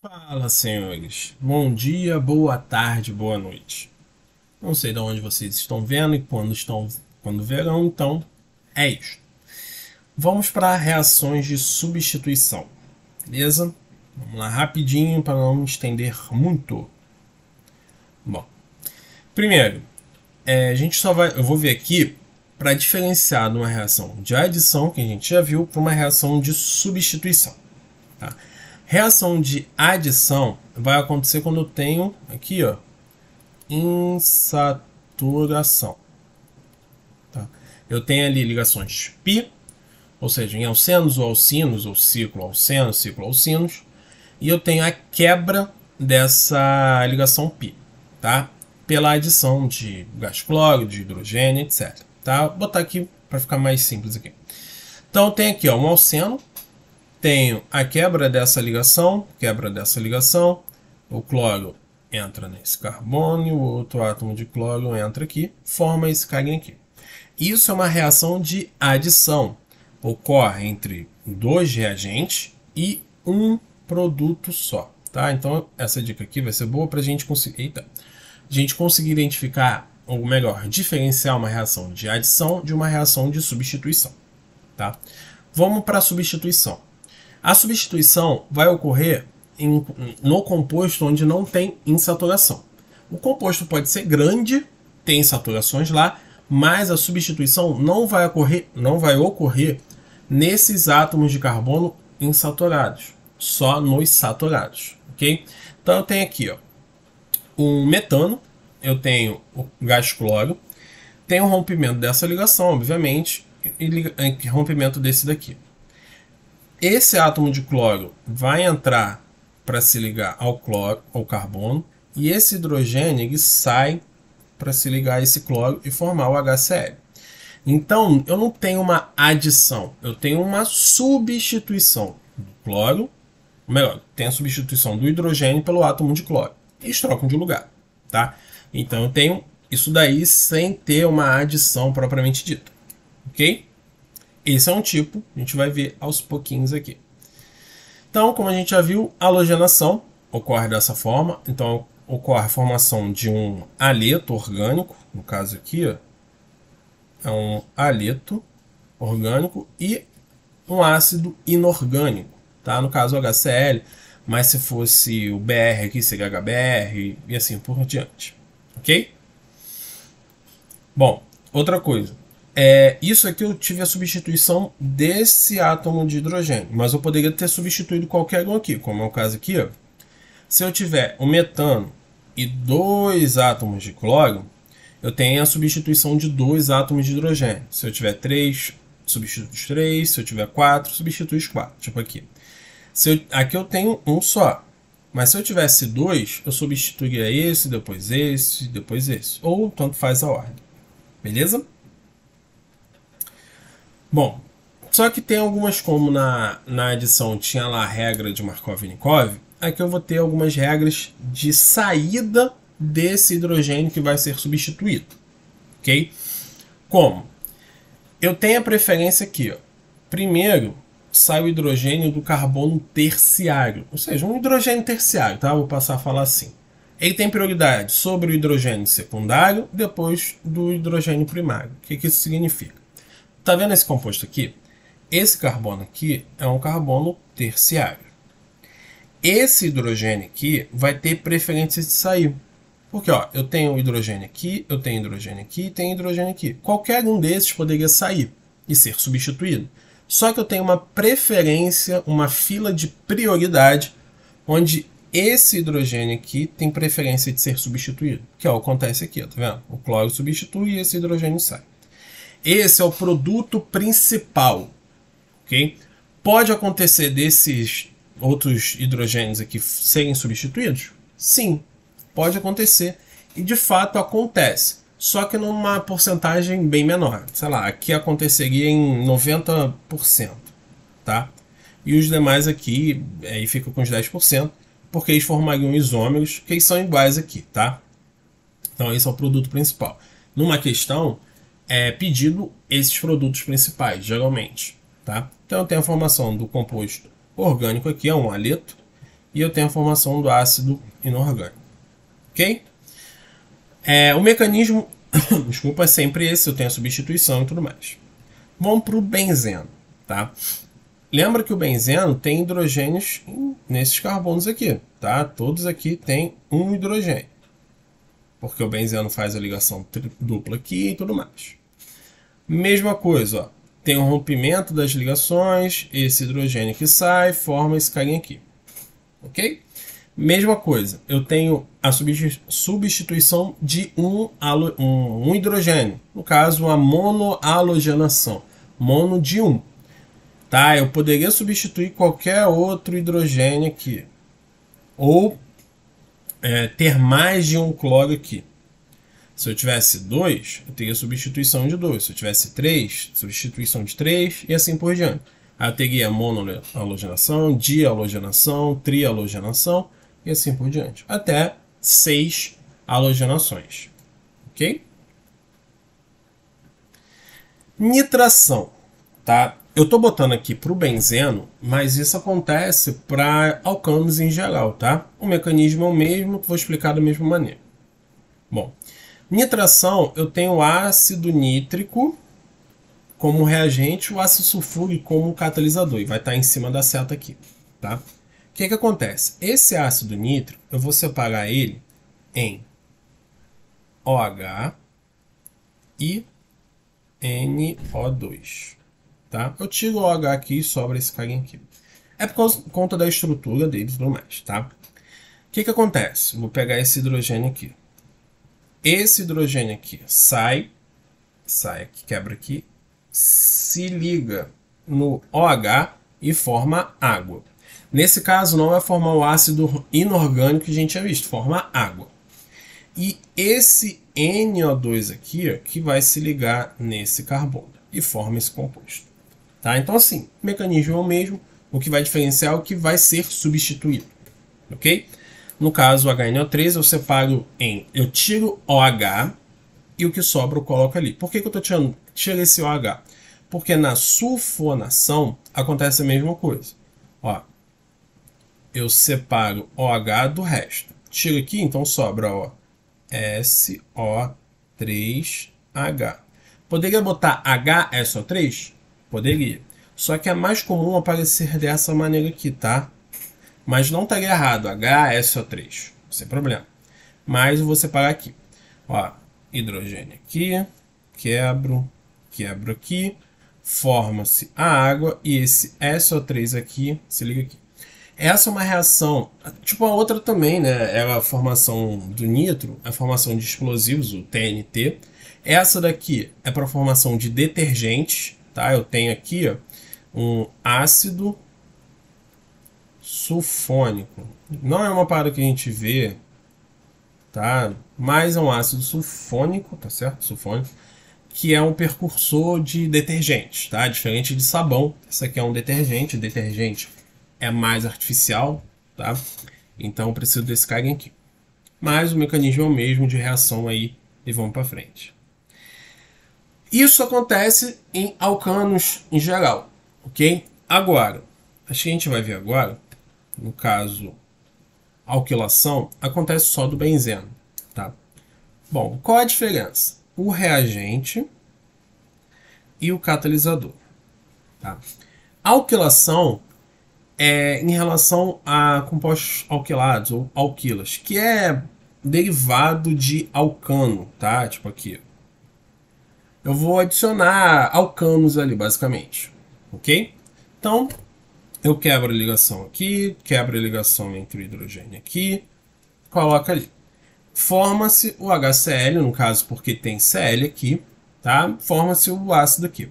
Fala, senhores. Bom dia, boa tarde, boa noite. Não sei de onde vocês estão vendo e quando verão, então é isso. Vamos para reações de substituição, beleza? Vamos lá rapidinho para não me estender muito. Bom, primeiro, a gente só vai, eu vou ver aqui para diferenciar de uma reação de adição que a gente já viu para uma reação de substituição. Tá? Reação de adição vai acontecer quando eu tenho aqui, ó, insaturação. Tá? Eu tenho ali ligações π, ou seja, em alcenos ou alcinos, ou ciclo alceno, ciclo alcinos, e eu tenho a quebra dessa ligação π, tá? Pela adição de gás cloro, de hidrogênio, etc. Tá? Vou botar aqui para ficar mais simples aqui. Então eu tenho aqui ó, um alceno, tenho a quebra dessa ligação, o cloro entra nesse carbono e o outro átomo de cloro entra aqui, forma esse carinha aqui. Isso é uma reação de adição. Ocorre entre dois reagentes e um produto só. Tá? Então essa dica aqui vai ser boa para a gente conseguir identificar, ou melhor, diferenciar uma reação de adição de uma reação de substituição. Tá? Vamos para a substituição. A substituição vai ocorrer no composto onde não tem insaturação. O composto pode ser grande, tem saturações lá, mas a substituição não vai ocorrer nesses átomos de carbono insaturados, só nos saturados, ok? Então eu tenho aqui ó, um metano, eu tenho o gás cloro, tem um rompimento dessa ligação, obviamente, e rompimento desse daqui. Esse átomo de cloro vai entrar para se ligar ao carbono, e esse hidrogênio ele sai para se ligar a esse cloro e formar o HCl. Então, eu não tenho uma adição, eu tenho uma substituição do cloro, ou melhor, tem a substituição do hidrogênio pelo átomo de cloro. Eles trocam de lugar, tá? Então, eu tenho isso daí sem ter uma adição propriamente dita, ok? Esse é um tipo, a gente vai ver aos pouquinhos aqui. Então, como a gente já viu, a halogenação ocorre dessa forma. Então, ocorre a formação de um haleto orgânico, no caso aqui, ó, é um haleto orgânico e um ácido inorgânico, tá? No caso, o HCl, mas se fosse o BR aqui, seria HBr e assim por diante, ok? Bom, outra coisa. Isso aqui eu tive a substituição desse átomo de hidrogênio, mas eu poderia ter substituído qualquer um aqui, como é o caso aqui. Ó. Se eu tiver o metano e dois átomos de cloro, eu tenho a substituição de dois átomos de hidrogênio. Se eu tiver 3, substitui os 3. Se eu tiver 4, substitui os 4. Tipo aqui. Aqui eu tenho um só. Mas se eu tivesse dois, eu substituiria esse, depois esse, depois esse. Ou tanto faz a ordem. Beleza? Bom, só que tem algumas, como na adição tinha lá a regra de Markov-Nikov, aqui eu vou ter algumas regras de saída desse hidrogênio que vai ser substituído, ok? Como? Eu tenho a preferência aqui, ó. Primeiro sai o hidrogênio do carbono terciário, ou seja, um hidrogênio terciário, tá? Vou passar a falar assim. Ele tem prioridade sobre o hidrogênio secundário, depois do hidrogênio primário. O que isso significa? Tá vendo esse composto aqui? Esse carbono aqui é um carbono terciário. Esse hidrogênio aqui vai ter preferência de sair. Porque ó, eu tenho hidrogênio aqui, eu tenho hidrogênio aqui e tenho hidrogênio aqui. Qualquer um desses poderia sair e ser substituído. Só que eu tenho uma preferência, uma fila de prioridade, onde esse hidrogênio aqui tem preferência de ser substituído. Que ó, acontece aqui, ó, tá vendo? O cloro substitui e esse hidrogênio sai. Esse é o produto principal, ok? Pode acontecer desses outros hidrogênios aqui serem substituídos? Sim, pode acontecer. E de fato acontece, só que numa porcentagem bem menor. Sei lá, aqui aconteceria em 90%, tá? E os demais aqui, aí fica com os 10%, porque eles formariam isômeros, que eles são iguais aqui, tá? Então esse é o produto principal. Numa questão, pedido esses produtos principais, geralmente. Tá? Então eu tenho a formação do composto orgânico aqui, é um haleto, e eu tenho a formação do ácido inorgânico. Ok? O mecanismo desculpa, é sempre esse, eu tenho a substituição e tudo mais. Vamos para o benzeno. Tá? Lembra que o benzeno tem hidrogênios nesses carbonos aqui. Tá? Todos aqui têm um hidrogênio. Porque o benzeno faz a ligação dupla aqui e tudo mais. Mesma coisa, ó. Tem um rompimento das ligações, esse hidrogênio que sai, forma esse carinha aqui. Ok? Mesma coisa, eu tenho a substituição de um hidrogênio. No caso, a monohalogenação. Mono de 1. Tá? Eu poderia substituir qualquer outro hidrogênio aqui. Ou ter mais de um cloro aqui. Se eu tivesse 2, eu teria substituição de 2. Se eu tivesse 3, substituição de 3 e assim por diante. Aí eu teria monohalogenação, dihalogenação, trihalogenação e assim por diante. Até 6 halogenações. Ok? Nitração. Tá? Eu estou botando aqui para o benzeno, mas isso acontece para alcanos em geral. Tá? O mecanismo é o mesmo, que vou explicar da mesma maneira. Bom, nitração, eu tenho ácido nítrico como reagente, o ácido sulfúrico como catalisador, e vai estar em cima da seta aqui. Tá? O que acontece? Esse ácido nítrico, eu vou separar ele em OH e NO2. Tá? Eu tiro o OH aqui e sobra esse carinha aqui. É por conta da estrutura deles e tudo mais. Tá? O que acontece? Vou pegar esse hidrogênio aqui. Esse hidrogênio aqui sai aqui, quebra aqui, se liga no OH e forma água. Nesse caso, não vai formar o ácido inorgânico que a gente tinha visto, forma água. E esse NO2 aqui, ó, que vai se ligar nesse carbono e forma esse composto. Tá? Então, assim, o mecanismo é o mesmo, o que vai diferenciar é o que vai ser substituído. Ok? No caso, o HNO3 eu separo eu tiro OH e o que sobra eu coloco ali. Por que eu estou tirando esse OH? Porque na sulfonação acontece a mesma coisa. Ó, eu separo OH do resto. Tiro aqui, então sobra ó, SO3H. Poderia botar HSO3? Poderia. Só que é mais comum aparecer dessa maneira aqui, tá? Mas não estaria errado, HSO3, sem problema. Mas eu vou separar aqui. Ó, hidrogênio aqui, quebro aqui, forma-se a água e esse SO3 aqui, se liga aqui. Essa é uma reação, tipo a outra também, né? É a formação do nitro, a formação de explosivos, o TNT. Essa daqui é para a formação de detergentes, tá? Eu tenho aqui ó, um ácido sulfônico. Não é uma parada que a gente vê, tá? Mas é um ácido sulfônico, tá certo? Sulfônico, que é um precursor de detergente, tá? Diferente de sabão, esse aqui é um detergente. Detergente é mais artificial, tá? Então eu preciso desse carinha aqui. Mas o mecanismo é o mesmo de reação aí e vamos para frente. Isso acontece em alcanos em geral, ok? Agora, acho que a gente vai ver agora, no caso alquilação, acontece só do benzeno, tá? Bom, qual a diferença? O reagente e o catalisador, tá? A alquilação é em relação a compostos alquilados ou alquilas, que é derivado de alcano, tá? Tipo aqui. Eu vou adicionar alcanos ali, basicamente, ok? Então, eu quebro a ligação aqui, quebro a ligação entre o hidrogênio aqui, coloco ali. Forma-se o HCl, no caso porque tem Cl aqui, tá? Forma-se o ácido aqui.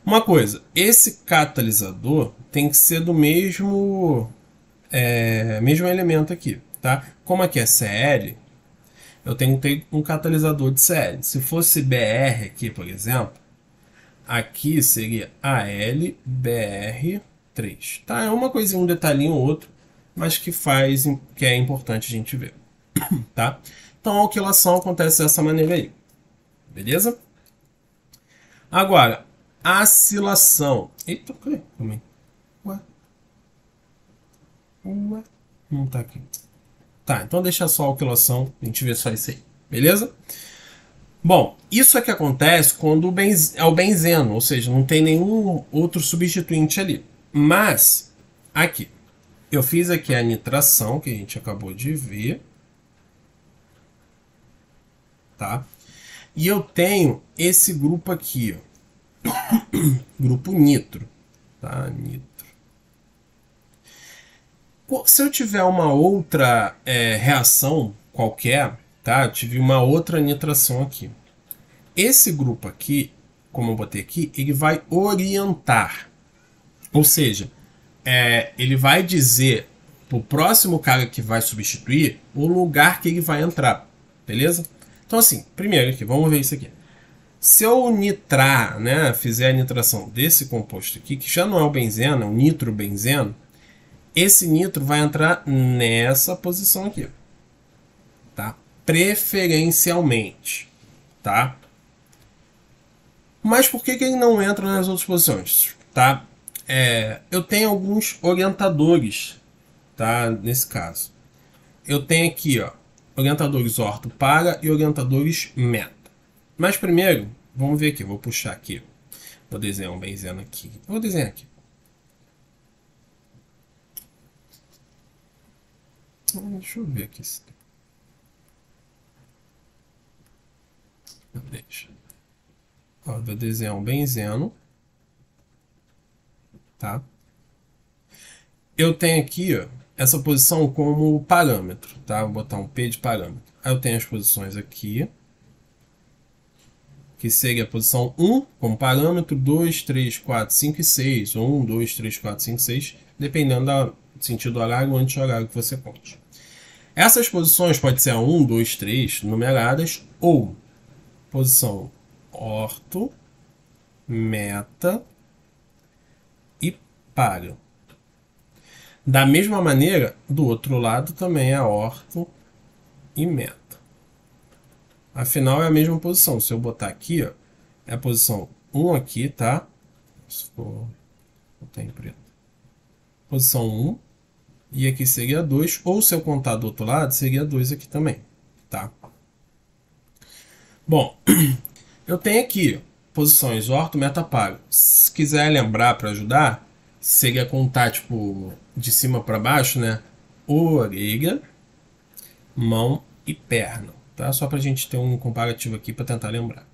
Uma coisa, esse catalisador tem que ser do mesmo elemento aqui, tá? Como aqui é Cl, eu tenho que ter um catalisador de Cl. Se fosse Br aqui, por exemplo, aqui seria AlBr3, tá? É uma coisinha, um detalhinho ou outro, mas que é importante a gente ver, tá? Então a alquilação acontece dessa maneira aí, beleza? Agora, acilação. Eita, calma aí. Ué. Não tá aqui. Tá, então deixa só a alquilação, a gente vê só isso aí, beleza? Bom, isso é que acontece quando é o benzeno, ou seja, não tem nenhum outro substituinte ali. Mas, aqui, eu fiz aqui a nitração, que a gente acabou de ver, tá? E eu tenho esse grupo aqui, ó, grupo nitro, tá? Nitro. Se eu tiver uma outra reação qualquer, tá? Eu tive uma outra nitração aqui. Esse grupo aqui, como eu botei aqui, ele vai orientar. Ou seja, ele vai dizer pro próximo cara que vai substituir o lugar que ele vai entrar. Beleza? Então assim, primeiro aqui, vamos ver isso aqui. Se eu nitrar, né, fizer a nitração desse composto aqui, que já não é o benzeno, é o nitrobenzeno, esse nitro vai entrar nessa posição aqui, tá? Preferencialmente, tá? Mas por que ele não entra nas outras posições, tá? Eu tenho alguns orientadores, tá? Nesse caso, eu tenho aqui, ó, orientadores orto para e orientadores meta. Mas primeiro, vamos ver aqui, vou puxar aqui, vou desenhar um benzeno aqui, vou desenhar aqui. Deixa eu ver aqui. Deixa. Ó, vou desenhar um benzeno, tá? Eu tenho aqui, ó, essa posição como parâmetro, tá? Vou botar um P de parâmetro. Aí eu tenho as posições aqui, que seria a posição 1 como parâmetro, 2, 3, 4, 5 e 6. 1, 2, 3, 4, 5, 6, dependendo do sentido horário ou anti-horário que você conte. Essas posições podem ser a 1, 2, 3 numeradas ou posição orto, meta e para. Da mesma maneira, do outro lado também é orto e meta. Afinal é a mesma posição. Se eu botar aqui, ó, é a posição 1 aqui, tá? Se for botar em preto. Posição 1. E aqui seria 2. Ou se eu contar do outro lado, seria 2 aqui também, tá? Bom, eu tenho aqui posições orto, meta, para. Se quiser lembrar para ajudar, seria contar tipo de cima para baixo, né? Orelha, mão e perna, tá? Só para a gente ter um comparativo aqui para tentar lembrar.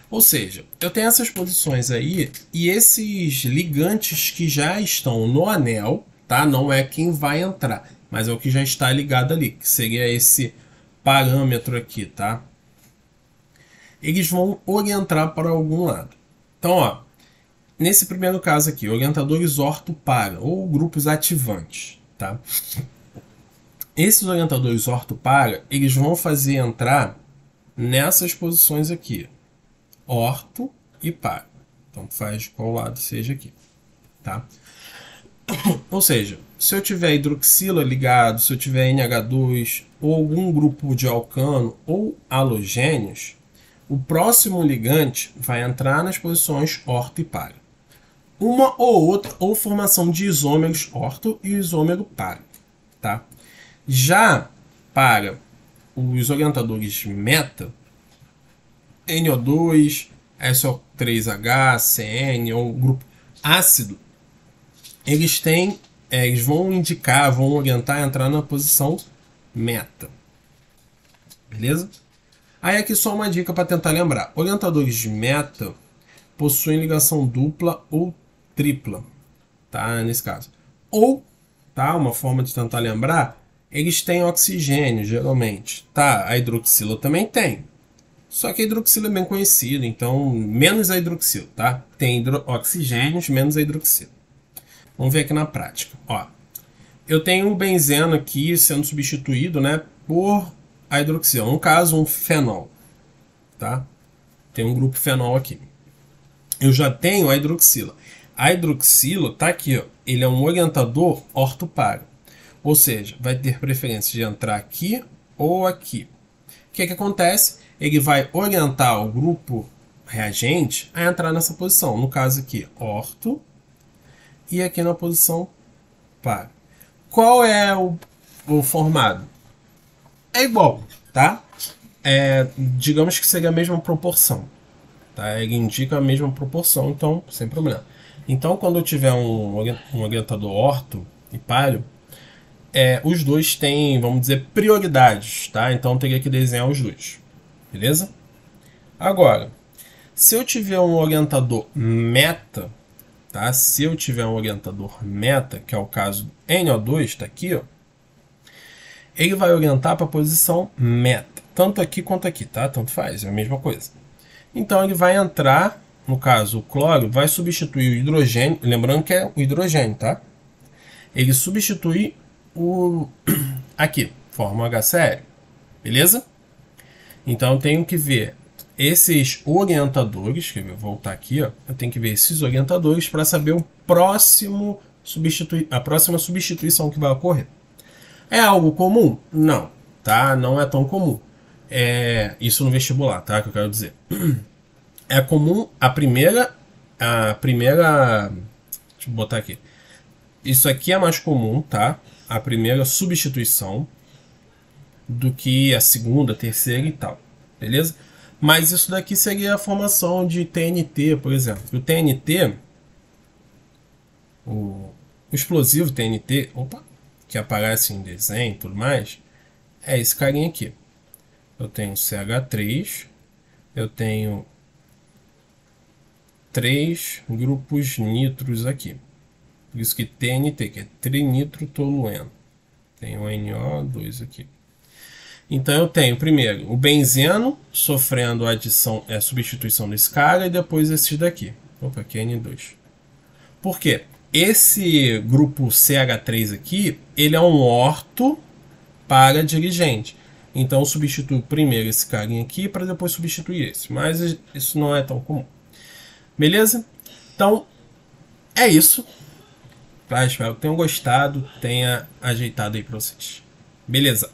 Ou seja, eu tenho essas posições aí e esses ligantes que já estão no anel, tá? Não é quem vai entrar, mas é o que já está ligado ali, que seria esse parâmetro aqui, tá? Eles vão orientar para algum lado. Então, ó, nesse primeiro caso aqui, orientadores orto para ou grupos ativantes, tá? Esses orientadores orto para, eles vão fazer entrar nessas posições aqui, orto e para. Então faz qual lado seja aqui, tá? Ou seja, se eu tiver hidroxila ligado, se eu tiver NH2 ou algum grupo de alcano ou halogênios, o próximo ligante vai entrar nas posições orto e para. Uma ou outra, ou formação de isômeros orto e isômero para, tá? Já para os orientadores meta, NO2, SO3H, CN ou grupo ácido, eles têm, eles vão indicar, vão orientar a entrar na posição meta. Beleza? Aí aqui só uma dica para tentar lembrar. Orientadores de meta possuem ligação dupla ou tripla, tá? Nesse caso. Ou, tá? Uma forma de tentar lembrar, eles têm oxigênio, geralmente. Tá? A hidroxila também tem. Só que a hidroxila é bem conhecida, então menos a hidroxila, tá? Tem oxigênios, menos a hidroxila. Vamos ver aqui na prática. Ó, eu tenho um benzeno aqui sendo substituído, né, por a hidroxila. No caso, um fenol, tá? Tem um grupo fenol aqui. Eu já tenho a hidroxila. A hidroxila tá aqui, ó. Ele é um orientador orto-para. Ou seja, vai ter preferência de entrar aqui ou aqui. O que acontece? Ele vai orientar o grupo reagente a entrar nessa posição. No caso aqui, orto. E aqui na posição para. qual é o formado? É igual, tá? Digamos que seria a mesma proporção. Tá? Ele indica a mesma proporção, então sem problema. Então, quando eu tiver um orientador orto e palio, os dois têm, vamos dizer, prioridades, tá? Então eu teria que desenhar os dois, beleza? Agora, se eu tiver um orientador meta, tá? Se eu tiver um orientador meta, que é o caso do NO2, tá aqui, ó, ele vai orientar para a posição meta, tanto aqui quanto aqui, tá? Tanto faz, é a mesma coisa. Então ele vai entrar, no caso o cloro, vai substituir o hidrogênio, lembrando que é o hidrogênio, tá? Ele substitui o aqui, forma o HCl, beleza? Então eu tenho que ver esses orientadores, que eu vou voltar aqui, ó, eu tenho que ver esses orientadores para saber a próxima substituição que vai ocorrer. É algo comum? Não, tá? Não é tão comum. Isso no vestibular, tá? Que eu quero dizer. É comum a primeira. Deixa eu botar aqui. Isso aqui é mais comum, tá? A primeira substituição do que a segunda, terceira e tal. Beleza? Mas isso daqui seria a formação de TNT, por exemplo. O TNT, o explosivo TNT, que aparece em desenho e tudo mais, é esse carinha aqui. Eu tenho CH3, eu tenho 3 grupos nitros aqui. Por isso que TNT, que é trinitrotolueno. Tem o NO2 aqui. Então eu tenho primeiro o benzeno sofrendo a substituição desse cara e depois esse daqui. Opa, aqui é N2. Por quê? Esse grupo CH3 aqui, ele é um orto para dirigente. Então eu substituo primeiro esse carinha aqui para depois substituir esse. Mas isso não é tão comum. Beleza? Então é isso. Tá? Espero que tenham gostado, tenha ajeitado aí para vocês. Beleza?